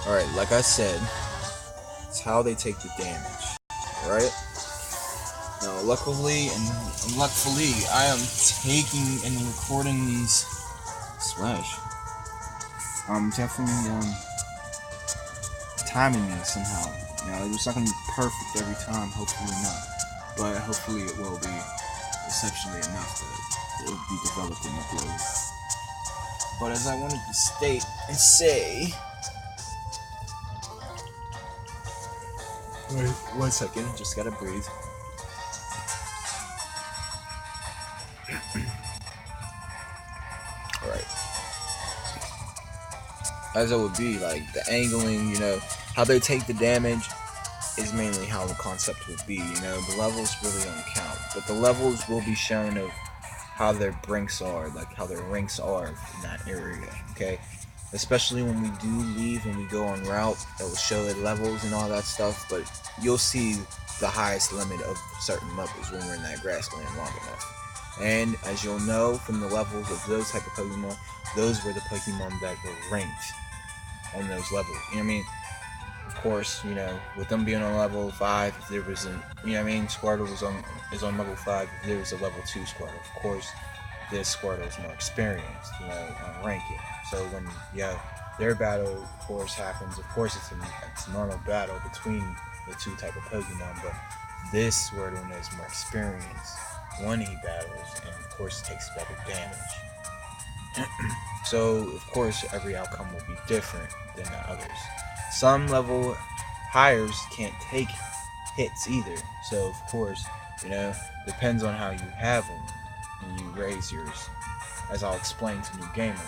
Alright, like I said, it's how they take the damage. Alright? Now, luckily and unluckily, I am taking and recording these. Slash. I'm definitely timing this somehow. It's not gonna be perfect every time. Hopefully not, but hopefully it will be exceptionally enough that it will be developed and uploaded. But as I wanted to state and say, wait 1 second, just gotta breathe. Alright. As it would be, like, the angling, how they take the damage is mainly how the concept would be, the levels really don't count, but the levels will be shown of how their brinks are, like how their ranks are in that area, okay? Especially when we do leave and we go on route, it will show the levels and all that stuff, but you'll see the highest limit of certain levels when we're in that grassland long enough. And as you'll know from the levels of those type of Pokemon, those were the Pokemon that were ranked on those levels. You know what I mean? Of course, with them being on level 5, if there was Squirtle is on level 5, if there was a level 2 Squirtle, of course, this Squirtle is more experienced, on ranking. So when, their battle, of course, happens, of course it's a normal battle between the two type of Pokemon, but this Squirtle is more experienced when he battles, and of course takes better damage. So, of course, every outcome will be different than the others. Some level hires can't take hits either. So, of course, depends on how you have them and you raise yours, as I'll explain to new gamers.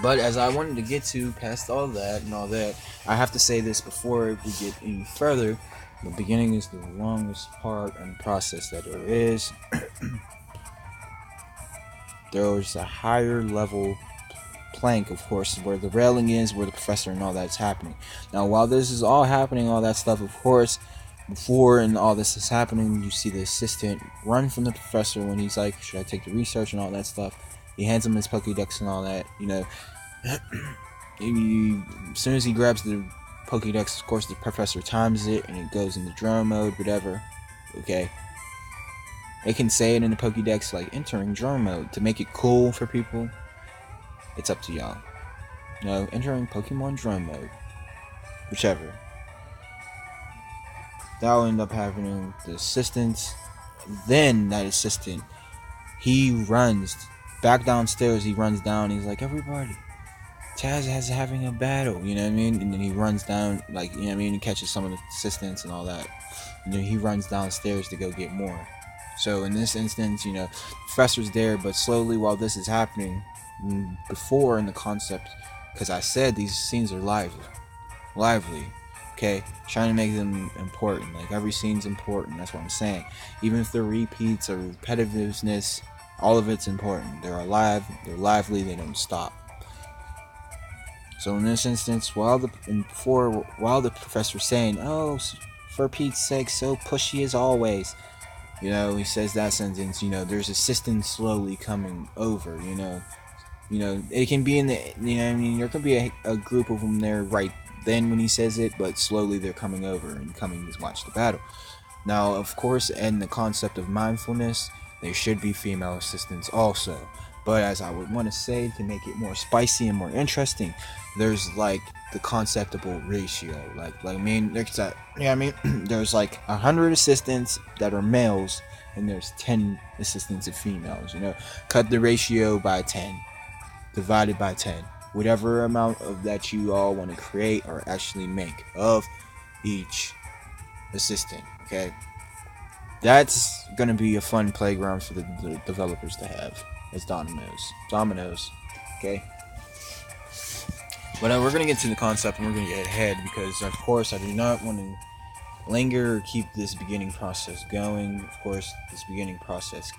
But as I wanted to get to past all that and all that, I have to say this before we get any further. The beginning is the longest part and process that there is. There's a higher level plank, of course, where the railing is, where the professor and all that's happening. Now, while this is all happening, all that stuff, of course, before and all this is happening, you see the assistant run from the professor when he's like, should I take the research and all that stuff. He hands him his Pokédex and all that, as soon as he grabs the Pokédex, of course, the professor times it and it goes into drone mode, whatever. Okay. They can say it in the Pokédex, like entering drone mode, to make it cool for people. It's up to y'all. Entering Pokemon drone mode. Whichever. That'll end up happening. The assistant, then that assistant, he runs back downstairs. He runs down. He's like, everybody, Taz is having a battle. You know what I mean? And then he runs down, like, you know what I mean? He catches some of the assistants and all that. And then he runs downstairs to go get more. So in this instance, the professor's there, but slowly while this is happening, before in the concept, because I said these scenes are lively, okay, trying to make them important, like every scene's important, that's what I'm saying, even if they're repeats or repetitiveness, all of it's important. They're alive, they're lively, they don't stop. So in this instance, while the professor's saying, oh, for Pete's sake, so pushy as always, he says that sentence, there's assistants slowly coming over, it can be in the, there could be a group of them there right then when he says it, but slowly they're coming over and coming to watch the battle. Now, of course, in the concept of mindfulness, there should be female assistants also. But as I would want to say, to make it more spicy and more interesting, there's like the conceptable ratio. There's like 100 assistants that are males, and there's 10 assistants of females. Cut the ratio by 10, divided by 10, whatever amount of that you all want to create or actually make of each assistant. Okay, that's gonna be a fun playground for the developers to have. It's dominoes, okay? But we're going to get to the concept and we're going to get ahead because, of course, I do not want to linger or keep this beginning process going. Of course, this beginning process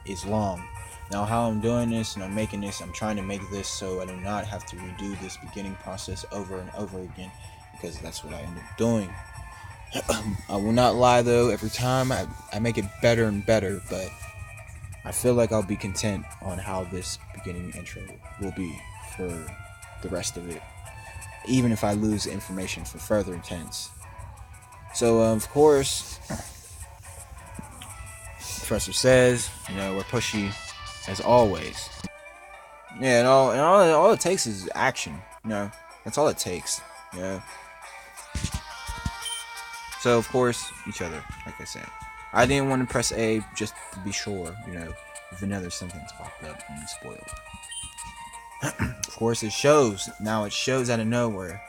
is long. Now, how I'm doing this and I'm making this, I'm trying to make this so I do not have to redo this beginning process over and over again because that's what I end up doing. I will not lie, though, every time I make it better and better, but I feel like I'll be content on how this beginning intro will be for the rest of it, even if I lose information for further intents. So, of course, Professor says, we're pushy as always. Yeah, all it takes is action. That's all it takes. So, of course, each other, like I said. I didn't want to press A just to be sure, if another sentence popped up and spoiled. Of course, it shows. Now it shows out of nowhere.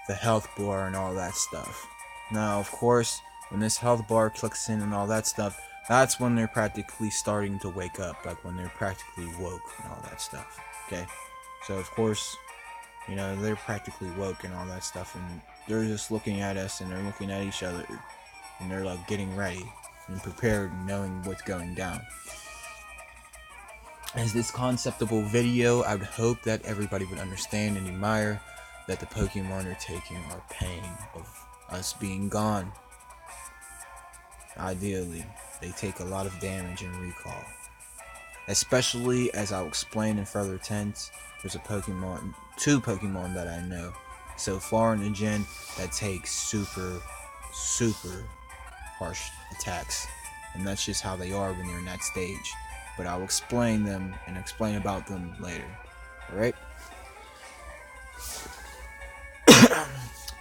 The health bar and all that stuff. Now, of course, when this health bar clicks in and all that stuff, that's when they're practically starting to wake up. Like when they're practically woke and all that stuff. Okay? So, of course, they're practically woke and all that stuff. And they're just looking at us and they're looking at each other. And they're like getting ready and prepared and knowing what's going down. As this conceptual video, I would hope that everybody would understand and admire that the Pokemon are taking our pain of us being gone. Ideally, they take a lot of damage and recall. Especially, as I'll explain in further tense, there's two Pokemon that I know so far in the gen that take super harsh attacks. And that's just how they are when they're in that stage. But I'll explain them and explain about them later. Alright?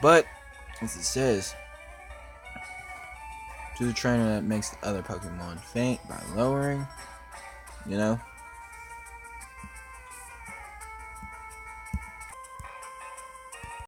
But, as it says, to the trainer that makes the other Pokemon faint by lowering,